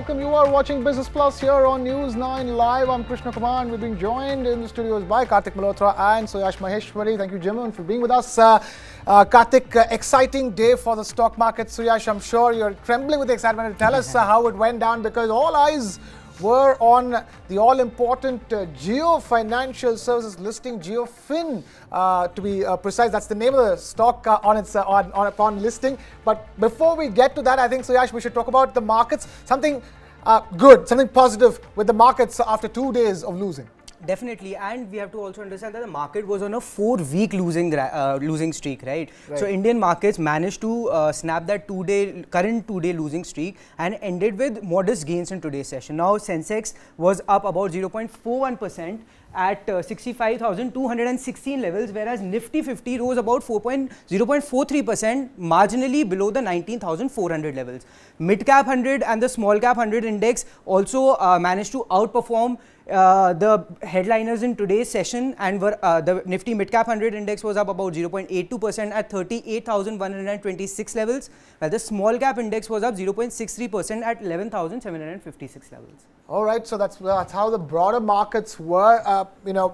welcome. You are watching Business Plus here on News9 Live. I'm Krishnakumar and we're being joined in the studios by Kartik, Malhotra and Suyash, Maheshwari. Thank you, gentlemen, for being with us. Kartik, exciting day for the stock market. Suyash, I'm sure you're trembling with excitement. Tell us how it went down, because all eyes were on the all-important Jio Financial Services listing, JioFin, to be precise. That's the name of the stock upon listing. But before we get to that, I think, Suyash, we should talk about the markets. Something good, something positive with the markets after 2 days of losing. Definitely, and we have to also understand that the market was on a 4-week losing streak, right? So Indian markets managed to snap that current two-day losing streak and ended with modest gains in today's session. Now Sensex was up about 0.41% at 65,216 levels, whereas Nifty 50 rose about 0.43%, marginally below the 19,400 levels. Mid-cap 100 and the small-cap 100 index also managed to outperform the headliners in today's session, and the Nifty Mid-Cap 100 index was up about 0.82% at 38,126 levels, while the Small-Cap index was up 0.63% at 11,756 levels. All right, so that's how the broader markets were.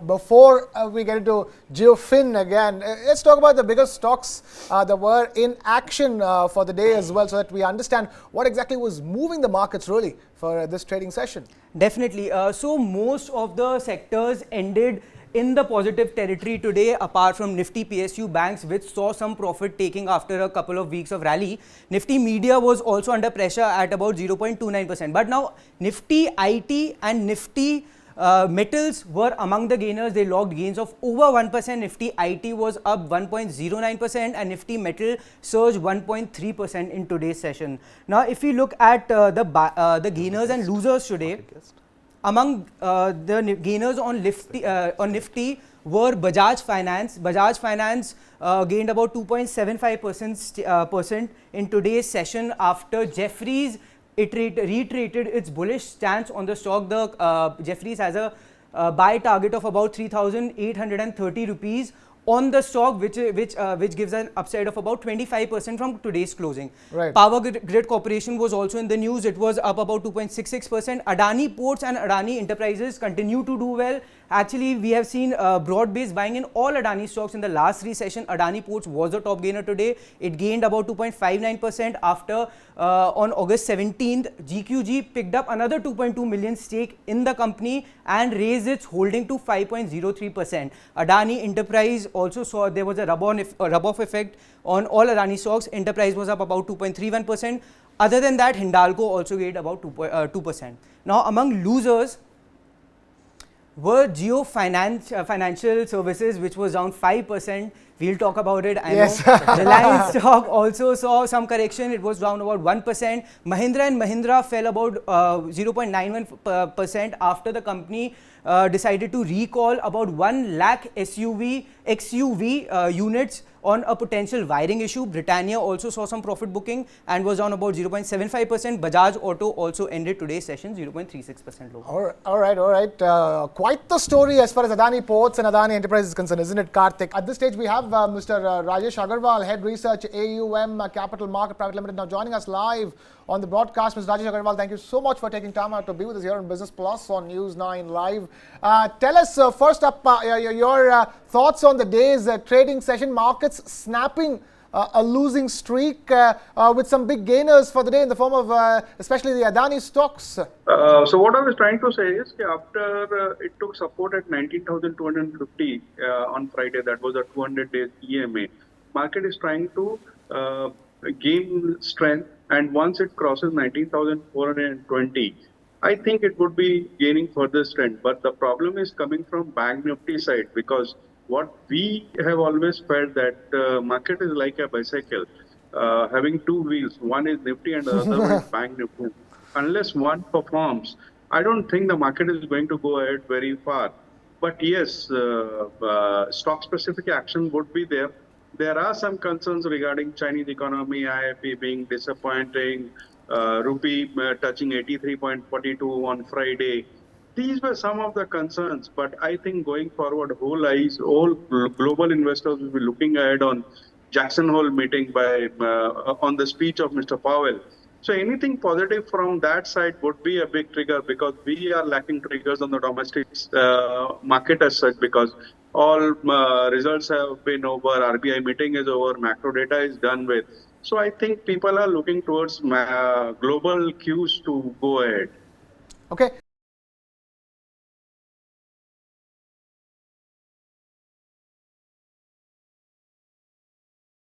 Before we get into JioFin again, let's talk about the biggest stocks that were in action for the day as well, so that we understand what exactly was moving the markets really for this trading session. Definitely. So most of the sectors ended in the positive territory today, apart from Nifty PSU banks, which saw some profit taking after a couple of weeks of rally. Nifty Media was also under pressure at about 0.29%. But now Nifty IT and Nifty metals were among the gainers. They logged gains of over 1%. Nifty IT was up 1.09% and Nifty metal surged 1.3% in today's session. Now, if we look at the gainers and losers today, among the gainers on Nifty were Bajaj Finance. Bajaj Finance gained about 2.75% in today's session after Jefferies reiterated its bullish stance on the stock. Jefferies has a buy target of about 3,830 rupees on the stock, which gives an upside of about 25% from today's closing. Right. Power Grid Corporation was also in the news. It was up about 2.66%. Adani Ports and Adani Enterprises continue to do well. Actually, we have seen broad-based buying in all Adani stocks in the last 3 sessions. Adani Ports was the top gainer today. It gained about 2.59% after on August 17th, GQG picked up another 2.2 million stake in the company and raised its holding to 5.03%. Adani Enterprise also saw there was a rub-off effect on all Adani stocks. Enterprise was up about 2.31%. Other than that, Hindalco also gained about 2%. Now, among losers were Jio Financial Services, which was down 5%. We'll talk about it. I know. Reliance stock also saw some correction. It was down about 1%. Mahindra & Mahindra fell about 0.91% after the company decided to recall about 1 lakh XUV units on a potential wiring issue. Britannia also saw some profit booking and was down about 0.75%. Bajaj Auto also ended today's session 0.36% lower. All right. Quite the story as far as Adani Ports and Adani Enterprises is concerned, isn't it, Kartik? At this stage, we have Mr. Rajesh Agarwal, Head Research, AUM Capital Market Private Limited, now joining us live on the broadcast. Mr. Rajesh Agarwal, thank you so much for taking time out to be with us here on Business Plus on News9 Live. Tell us, first up, your thoughts on the day's trading session. Markets snapping a losing streak with some big gainers for the day in the form of especially the Adani stocks. So what I was trying to say is, after it took support at 19,250 on Friday, that was a 200-day EMA, market is trying to gain strength, and once it crosses 19,420, I think it would be gaining further strength. But the problem is coming from Bank Nifty side, because what we have always felt that market is like a bicycle, having 2 wheels. One is Nifty and the other one is Bank Nifty. Unless one performs, I don't think the market is going to go ahead very far. But yes, stock-specific action would be there. There are some concerns regarding Chinese economy, IIP being disappointing, rupee touching 83.42 on Friday. These were some of the concerns, but I think going forward, all global investors will be looking ahead on Jackson Hole meeting on the speech of Mr. Powell. So anything positive from that side would be a big trigger, because we are lacking triggers on the domestic market as such, because all results have been over, RBI meeting is over, macro data is done with. So I think people are looking towards global cues to go ahead. Okay.